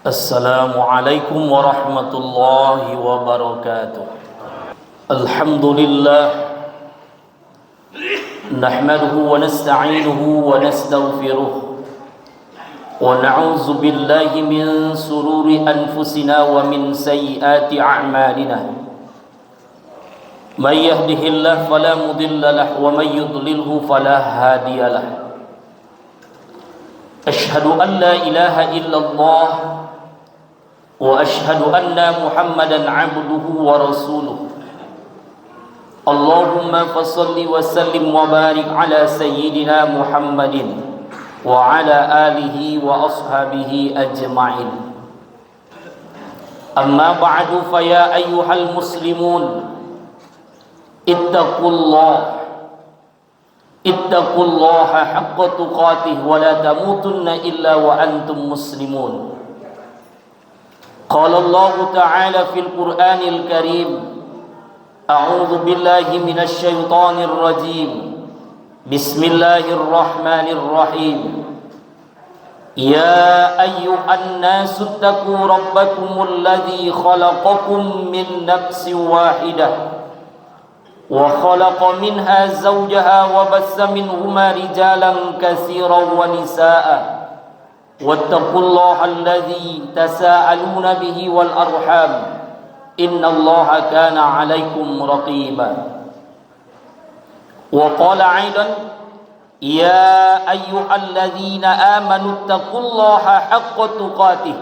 Assalamualaikum warahmatullahi wabarakatuh. Alhamdulillah nahmaduhu wa nasta'inuhu wa nastaghfiruh wa na'udzu billahi min sururi anfusina wa min sayyiati a'malina. May yahdihillahu fala mudilla lahu wa may yudlilhu fala hadiya lahu. Asyhadu an la ilaha illallah wa ashhadu anna Muhammadan abduhu wa rasuluh. Allahumma fassalli wa sallim wa barik ala sayyidina Muhammadin wa ala alihi wa ashabihi ajma'in. Amma ba'du, fa ya ayyuhal muslimun ittaqullaha haqqa tuqatih wa la tamutunna illa wa antum muslimun. Qala Allah Ta'ala fil Qur'anil Karim, a'udzu billahi minasy syaithanir rajim. Bismillahirrahmanirrahim. Ya ayyuhan nasu taqu rabbakumul ladzi khalaqakum min nafsin wahidah wa khalaqa minha zawjaha wa bassa minhuma rijalan katsiran wa nisaa'a. Wattaqullaha alladzi tasaaluna bihi wal arham innallaha kana 'alaikum raqiba. Wa qala 'aidan ya ayyuhalladzina amanu taqullaha haqqa tuqatih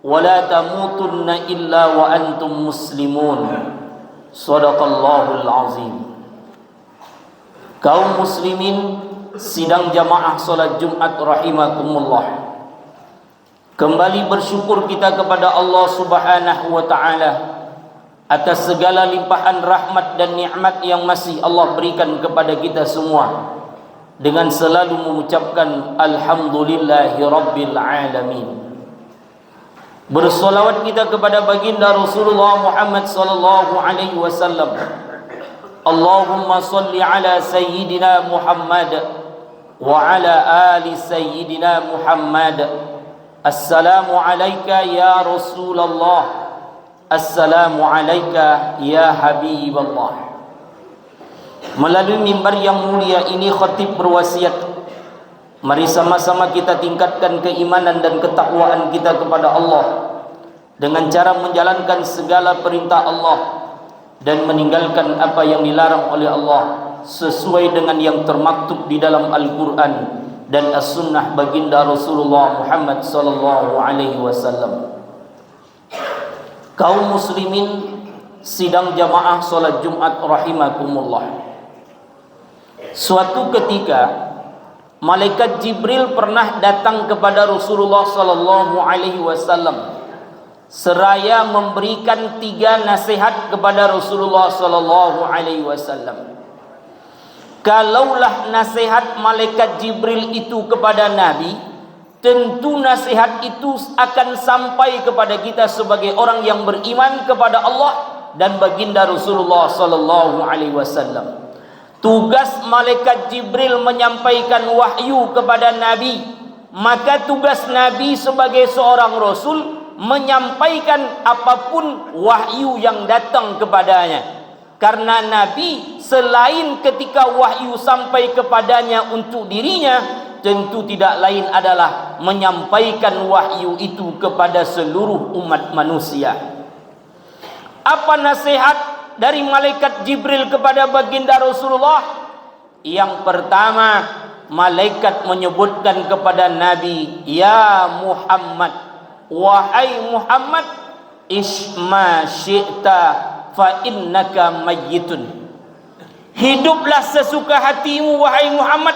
wa la tamutunna illa wa antum muslimun. Shadaqallahul azim. Kaum muslimin sidang jamaah salat Jumat rahimakumullah, kembali bersyukur kita kepada Allah Subhanahu wa Ta'ala atas segala limpahan rahmat dan nikmat yang masih Allah berikan kepada kita semua, dengan selalu mengucapkan alhamdulillahi rabbil alamin. Bersolawat kita kepada baginda Rasulullah Muhammad sallallahu alaihi wasallam. Allahumma salli ala sayyidina Muhammad wa ala ali sayyidina Muhammad. Assalamu alayka ya Rasulullah, assalamu alayka ya Habiballah. Melalui mimbar yang mulia ini khatib berwasiat, mari sama-sama kita tingkatkan keimanan dan ketakwaan kita kepada Allah dengan cara menjalankan segala perintah Allah dan meninggalkan apa yang dilarang oleh Allah sesuai dengan yang termaktub di dalam Al-Quran dan as-sunnah baginda Rasulullah Muhammad sallallahu alaihi wasallam. Kaum muslimin sidang jamaah salat Jumat rahimakumullah. Suatu ketika malaikat Jibril pernah datang kepada Rasulullah sallallahu alaihi wasallam seraya memberikan 3 nasihat kepada Rasulullah sallallahu alaihi wasallam. Kalaulah nasihat malaikat Jibril itu kepada Nabi, tentu nasihat itu akan sampai kepada kita sebagai orang yang beriman kepada Allah dan baginda Rasulullah sallallahu alaihi wasallam. Tugas malaikat Jibril menyampaikan wahyu kepada Nabi, maka tugas Nabi sebagai seorang rasul menyampaikan apapun wahyu yang datang kepadanya. Karena Nabi selain ketika wahyu sampai kepadanya untuk dirinya, tentu tidak lain adalah menyampaikan wahyu itu kepada seluruh umat manusia. Apa nasihat dari malaikat Jibril kepada baginda Rasulullah? Yang pertama, malaikat menyebutkan kepada Nabi, ya Muhammad, wahai Muhammad, isma syi'ta fa innaka mayyitun. Hiduplah sesuka hatimu wahai Muhammad,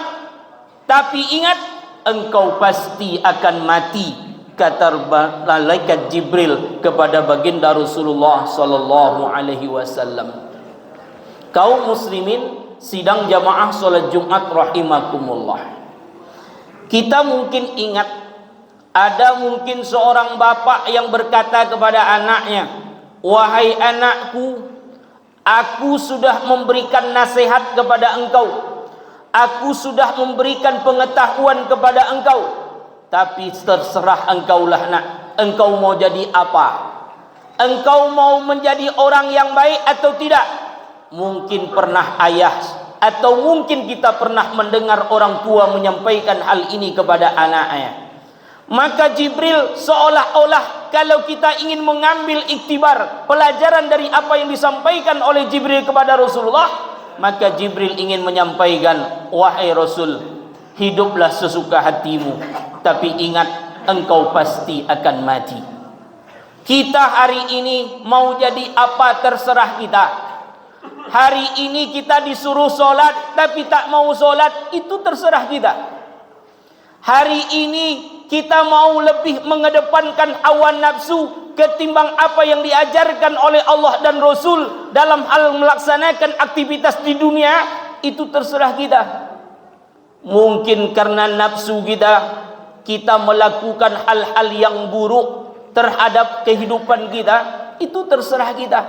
tapi ingat engkau pasti akan mati, kata malaikat Jibril kepada baginda Rasulullah sallallahu alaihi wasallam. Kaum muslimin sidang jamaah salat Jumat rahimakumullah. Kita mungkin ingat ada mungkin seorang bapak yang berkata kepada anaknya, wahai anakku, aku sudah memberikan nasihat kepada engkau, aku sudah memberikan pengetahuan kepada engkau, tapi terserah engkaulah nak, engkau mau jadi apa? Engkau mau menjadi orang yang baik atau tidak? Mungkin pernah ayah atau mungkin kita pernah mendengar orang tua menyampaikan hal ini kepada anaknya. Maka Jibril seolah-olah kalau kita ingin mengambil iktibar, pelajaran dari apa yang disampaikan oleh Jibril kepada Rasulullah, maka Jibril ingin menyampaikan, wahai Rasul, hiduplah sesuka hatimu, tapi ingat engkau pasti akan mati. Kita hari ini mau jadi apa terserah kita. Hari ini kita disuruh solat tapi tak mau solat, itu terserah kita. Hari ini kita mau lebih mengedepankan hawa nafsu ketimbang apa yang diajarkan oleh Allah dan Rasul dalam hal melaksanakan aktivitas di dunia, itu terserah kita. Mungkin karena nafsu kita melakukan hal-hal yang buruk terhadap kehidupan kita, itu terserah kita.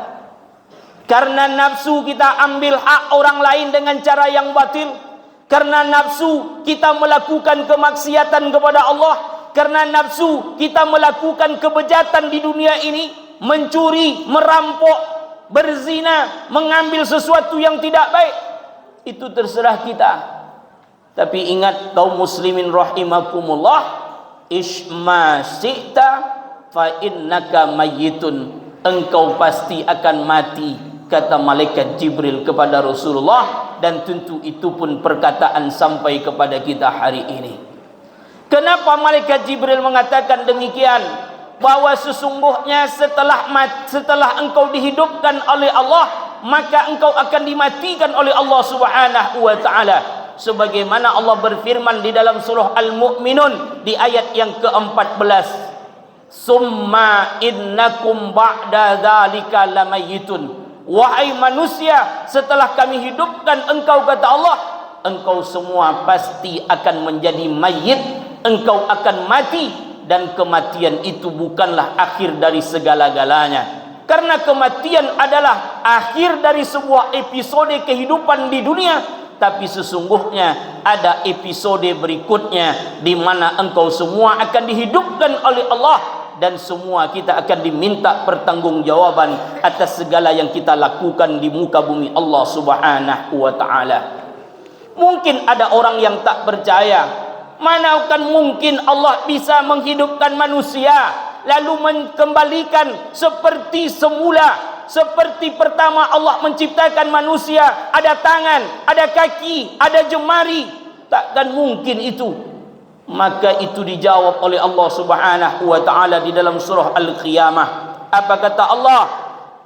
Karena nafsu kita ambil hak orang lain dengan cara yang batil, karena nafsu kita melakukan kemaksiatan kepada Allah, karena nafsu kita melakukan kebejatan di dunia ini, mencuri, merampok, berzina, mengambil sesuatu yang tidak baik, itu terserah kita. Tapi ingat kaum muslimin rahimakumullah, isma syi'ta fa innaka mayyitun, engkau pasti akan mati, kata malaikat Jibril kepada Rasulullah, dan tentu itu pun perkataan sampai kepada kita hari ini. Kenapa malaikat Jibril mengatakan demikian? Bahwa sesungguhnya setelah engkau dihidupkan oleh Allah, maka engkau akan dimatikan oleh Allah Subhanahu wa taala. Sebagaimana Allah berfirman di dalam surah Al-Mu'minun di ayat yang ke-14, summa innakum ba'da dzalika lamayitun, wahai manusia, setelah kami hidupkan engkau, kata Allah, engkau semua pasti akan menjadi mayit, engkau akan mati, dan kematian itu bukanlah akhir dari segala-galanya. Karena kematian adalah akhir dari sebuah episode kehidupan di dunia, tapi sesungguhnya ada episode berikutnya di mana engkau semua akan dihidupkan oleh Allah, dan semua kita akan diminta pertanggungjawaban atas segala yang kita lakukan di muka bumi Allah Subhanahu wa taala. Mungkin ada orang yang tak percaya, mana akan mungkin Allah bisa menghidupkan manusia lalu mengembalikan seperti semula, seperti pertama Allah menciptakan manusia, ada tangan, ada kaki, ada jemari. Takkan mungkin itu. Maka itu dijawab oleh Allah Subhanahu wa taala di dalam surah Al-Qiyamah. Apa kata Allah?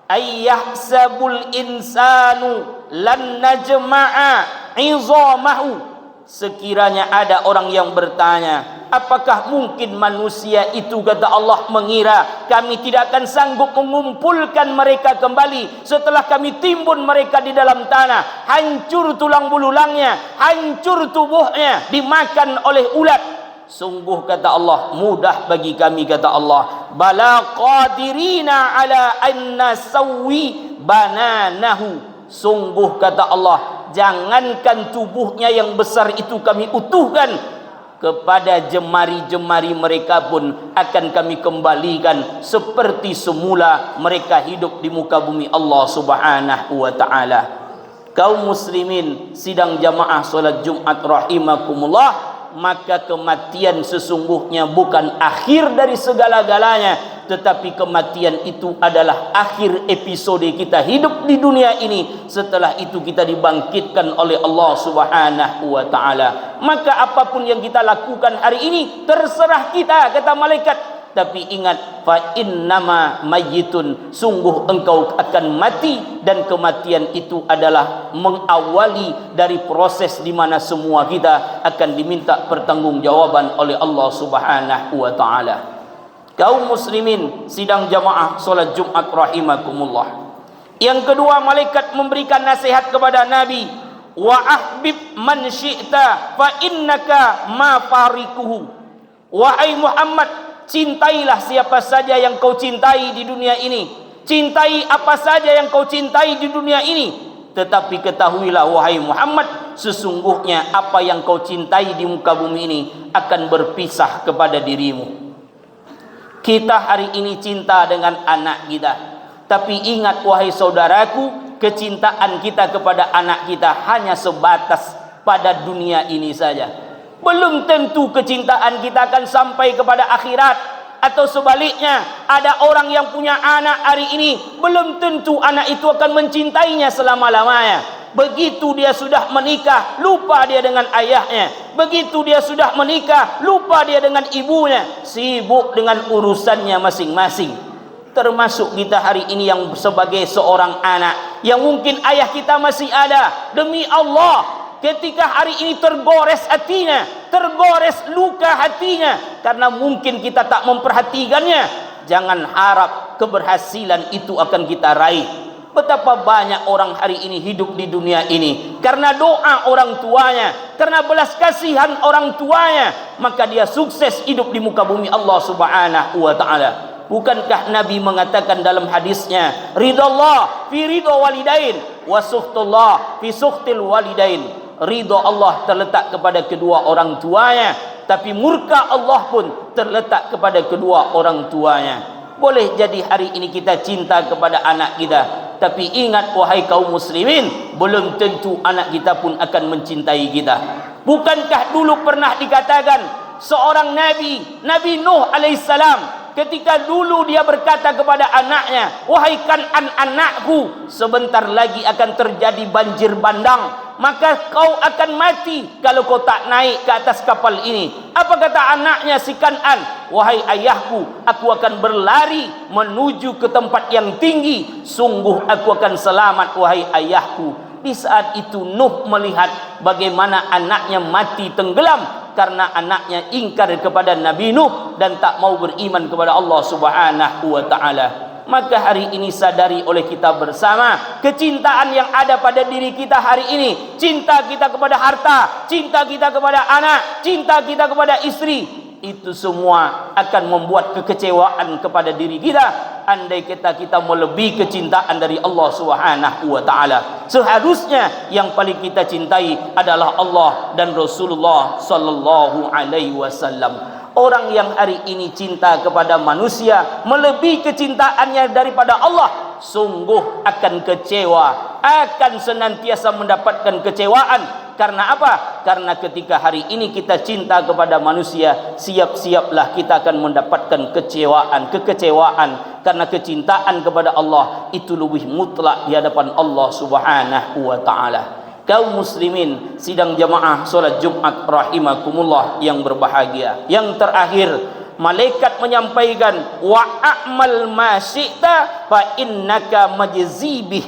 Ayyahsabul insanu lan najma'a 'izamahu. Sekiranya ada orang yang bertanya, apakah mungkin manusia itu, kata Allah, mengira kami tidak akan sanggup mengumpulkan mereka kembali setelah kami timbun mereka di dalam tanah, hancur tulang bululangnya, hancur tubuhnya, dimakan oleh ulat. Sungguh, kata Allah, mudah bagi kami, kata Allah, bala qadirina ala anna sawwi bananahu. Sungguh, kata Allah, jangankan tubuhnya yang besar itu kami utuhkan, kepada jemari-jemari mereka pun akan kami kembalikan seperti semula mereka hidup di muka bumi Allah Subhanahu wa taala. Kaum muslimin sidang jamaah salat Jumat rahimakumullah, maka kematian sesungguhnya bukan akhir dari segala-galanya, tetapi kematian itu adalah akhir episode kita hidup di dunia ini. Setelah itu kita dibangkitkan oleh Allah Subhanahu wa taala. Maka apapun yang kita lakukan hari ini terserah kita, kata malaikat. Tapi ingat, fa innama mayyitun, sungguh engkau akan mati, dan kematian itu adalah mengawali dari proses di mana semua kita akan diminta pertanggungjawaban oleh Allah Subhanahu wa taala. Kaum muslimin sidang jamaah salat Jumat rahimakumullah. Yang kedua, malaikat memberikan nasihat kepada Nabi, wa ahbib man syi'ta fa innaka ma farikuhu. Wahai Muhammad, cintailah siapa saja yang kau cintai di dunia ini, cintai apa saja yang kau cintai di dunia ini, tetapi ketahuilah wahai Muhammad, sesungguhnya apa yang kau cintai di muka bumi ini akan berpisah kepada dirimu. Kita hari ini cinta dengan anak kita, tapi ingat wahai saudaraku, kecintaan kita kepada anak kita hanya sebatas pada dunia ini saja. Belum tentu kecintaan kita akan sampai kepada akhirat. Atau sebaliknya, ada orang yang punya anak hari ini, belum tentu anak itu akan mencintainya selama-lamanya. Begitu dia sudah menikah, lupa dia dengan ayahnya. Begitu dia sudah menikah, lupa dia dengan ibunya, sibuk dengan urusannya masing-masing. Termasuk kita hari ini yang sebagai seorang anak, yang mungkin ayah kita masih ada. Demi Allah, ketika hari ini tergores hatinya, tergores luka hatinya, karena mungkin kita tak memperhatikannya, jangan harap keberhasilan itu akan kita raih. Betapa banyak orang hari ini hidup di dunia ini karena doa orang tuanya, karena belas kasihan orang tuanya, maka dia sukses hidup di muka bumi Allah Subhanahu wa taala. Bukankah Nabi mengatakan dalam hadisnya, ridallah fi ridha walidain wa sukhtullah fi sukhtil walidain. Ridha Allah terletak kepada kedua orang tuanya, tapi murka Allah pun terletak kepada kedua orang tuanya. Boleh jadi hari ini kita cinta kepada anak kita, tapi ingat wahai kaum muslimin, belum tentu anak kita pun akan mencintai kita. Bukankah dulu pernah dikatakan seorang Nabi Nuh alaihissalam, ketika dulu dia berkata kepada anaknya, wahai Kan'an anakku, sebentar lagi akan terjadi banjir bandang, maka kau akan mati kalau kau tak naik ke atas kapal ini. Apa kata anaknya si Kan'an? Wahai ayahku, aku akan berlari menuju ke tempat yang tinggi, sungguh aku akan selamat wahai ayahku. Di saat itu Nuh melihat bagaimana anaknya mati tenggelam karena anaknya ingkar kepada Nabi Nuh dan tak mau beriman kepada Allah Subhanahu wa taala. Maka hari ini sadari oleh kita bersama, kecintaan yang ada pada diri kita hari ini, cinta kita kepada harta, cinta kita kepada anak, cinta kita kepada istri, itu semua akan membuat kekecewaan kepada diri kita andai kita melebihi kecintaan dari Allah Subhanahu wa taala. Seharusnya yang paling kita cintai adalah Allah dan Rasulullah sallallahu alaihi wasallam. Orang yang hari ini cinta kepada manusia melebihi kecintaannya daripada Allah, sungguh akan kecewa, akan senantiasa mendapatkan kecewaan. Karena apa? Karena ketika hari ini kita cinta kepada manusia, siap-siaplah kita akan mendapatkan kekecewaan. Karena kecintaan kepada Allah itu lebih mutlak di hadapan Allah Subhanahu wa ta'ala. Kaum muslimin sidang jamaah solat Jumat rahimakumullah yang berbahagia. Yang terakhir, malaikat menyampaikan, wa a'mal ma syi'ta fa innaka majzibih,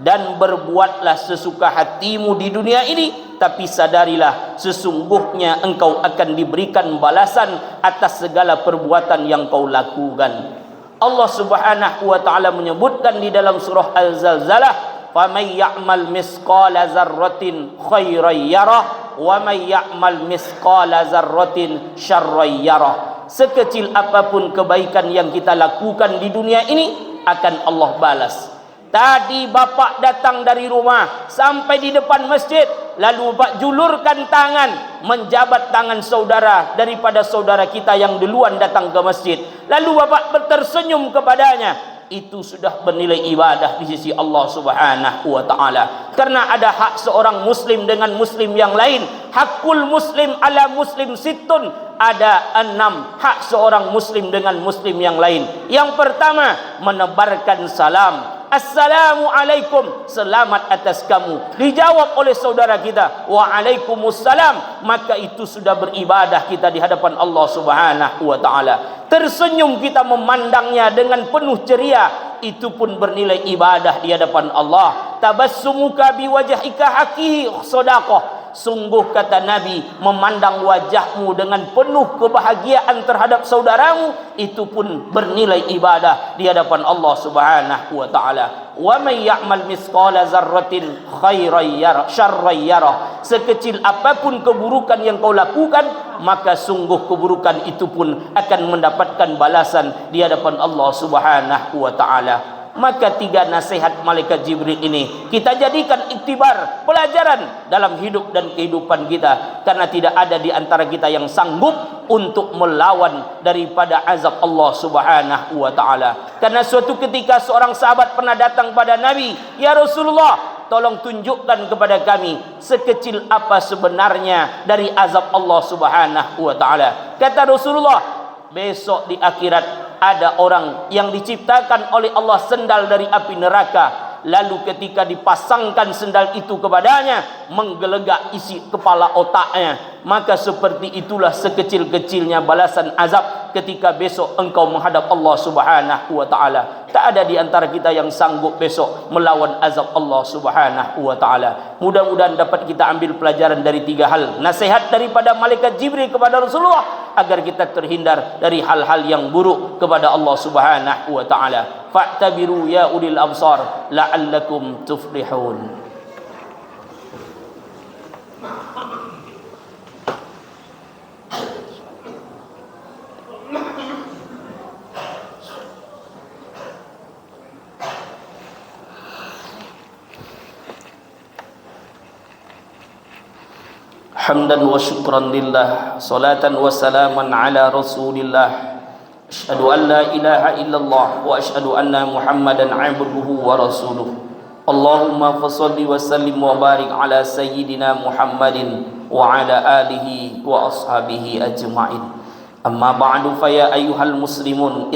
dan berbuatlah sesuka hatimu di dunia ini, tapi sadarilah sesungguhnya engkau akan diberikan balasan atas segala perbuatan yang kau lakukan. Allah Subhanahu wa taala menyebutkan di dalam surah Al-Zalzalah, فَمَنْ يَعْمَلْ مِثْقَالَ ذَرَّةٍ خَيْرًا يَرَهُ وَمَنْ يَعْمَلْ مِثْقَالَ ذَرَّةٍ شَرًّا يَرَهُ. Sekecil apapun kebaikan yang kita lakukan di dunia ini akan Allah balas. Tadi bapak datang dari rumah sampai di depan masjid, lalu bapak julurkan tangan menjabat tangan saudara daripada saudara kita yang duluan datang ke masjid, lalu bapak tersenyum kepadanya. Itu sudah bernilai ibadah di sisi Allah Subhanahu wa taala. Karena ada hak seorang muslim dengan muslim yang lain. Hakul muslim ala muslim sittun. Ada 6 hak seorang muslim dengan muslim yang lain. Yang pertama, menebarkan salam. Assalamualaikum, selamat atas kamu. Dijawab oleh saudara kita, Waalaikumsalam, maka itu sudah beribadah kita di hadapan Allah Subhanahu wa taala. Tersenyum kita memandangnya dengan penuh ceria, itu pun bernilai ibadah di hadapan Allah. Tabassumuka biwajhika haqiqi shadaqah. Sungguh kata Nabi, memandang wajahmu dengan penuh kebahagiaan terhadap saudaramu, itu pun bernilai ibadah di hadapan Allah Subhanahu wa taala. Wa may ya'mal mithqala dzarratin khairan yarah syarran yarah. Sekecil apapun keburukan yang kau lakukan, maka sungguh keburukan itu pun akan mendapatkan balasan di hadapan Allah Subhanahu wa taala. Maka 3 nasihat malaikat Jibril ini kita jadikan iktibar, pelajaran dalam hidup dan kehidupan kita, karena tidak ada di antara kita yang sanggup untuk melawan daripada azab Allah Subhanahu wa taala. Karena suatu ketika seorang sahabat pernah datang pada Nabi, "Ya Rasulullah, tolong tunjukkan kepada kami sekecil apa sebenarnya dari azab Allah Subhanahu wa taala." Kata Rasulullah, besok di akhirat ada orang yang diciptakan oleh Allah sendal dari api neraka, lalu ketika dipasangkan sendal itu kepadanya, menggelegak isi kepala otaknya. Maka seperti itulah sekecil-kecilnya balasan azab ketika besok engkau menghadap Allah Subhanahu wa taala. Tak ada di antara kita yang sanggup besok melawan azab Allah Subhanahu wa taala. Mudah-mudahan dapat kita ambil pelajaran dari 3 hal. Nasihat daripada malaikat Jibril kepada Rasulullah agar kita terhindar dari hal-hal yang buruk kepada Allah Subhanahu wa taala. Fa'tabiru ya ulil absar la'allakum tuflihun. Hamdan wa syukran lillah, salatan wa salaman ala rasulillah. Asyhadu an la ilaha illallah wa asyhadu anna Muhammadan abduhu wa rasuluh. Allahumma fassalli wa sallim wa barik ala sayyidina Muhammadin wa ala alihi wa ashabihi ajma'in. Amma ba'du, fa ya ayyuhal muslimun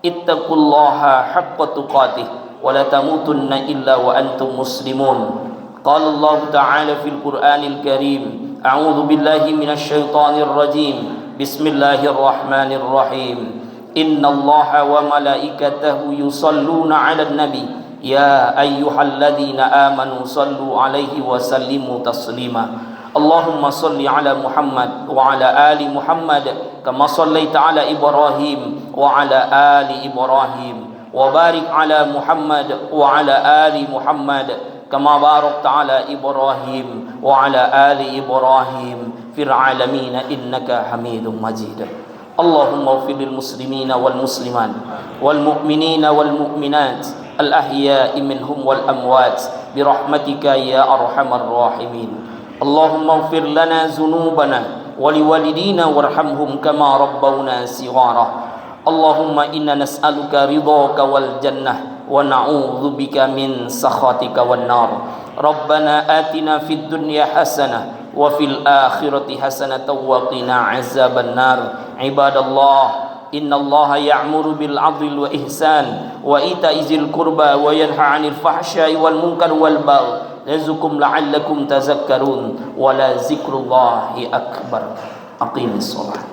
ittaqullaha haqqa tuqatih wa la tamutunna illa wa antum muslimun. Qala Allah ta'ala fil Qur'anil Karim, a'udzu billahi minasy syaithanir rajim. Bismillahirrahmanirrahim. Innallaha wa malaikatahu yusalluna 'alan nabi ya ayyuhalladzina amanu sallu 'alaihi wa sallimu taslima. Allahumma salli 'ala Muhammad wa 'ala ali Muhammad kama shallaita 'ala Ibrahim wa 'ala ali Ibrahim wa barik 'ala Muhammad wa 'ala ali Muhammad kama barakta 'ala Ibrahim wa 'ala ali Ibrahim fil 'alamin innaka Hamidum Majid. Allahumma ighfir lil muslimina wal muslimat wal mu'minina wal mu'minat al ahya'i minhum wal amwat bi rahmatika ya arhamar rahimin. Allahumma ighfir lana dhunubana wa liwalidina warhamhum kama rabbawna shighara. Allahumma inna nas'aluka ridhaka wal jannah wa na'udzu bika min sakhatika wan nar. Rabbana atina fid dunya hasanah wa fil akhirati hasanatan wa qina azaban nar. Ibadallah, innallaha ya'muru bil 'adli wa ihsan wa ita'i dzil qurba wa yanha 'anil fahsya'i wal munkar wal baghi ya'izukum la'allakum tadhakkarun wa la dzikrullahi akbar. Aqimis shalah.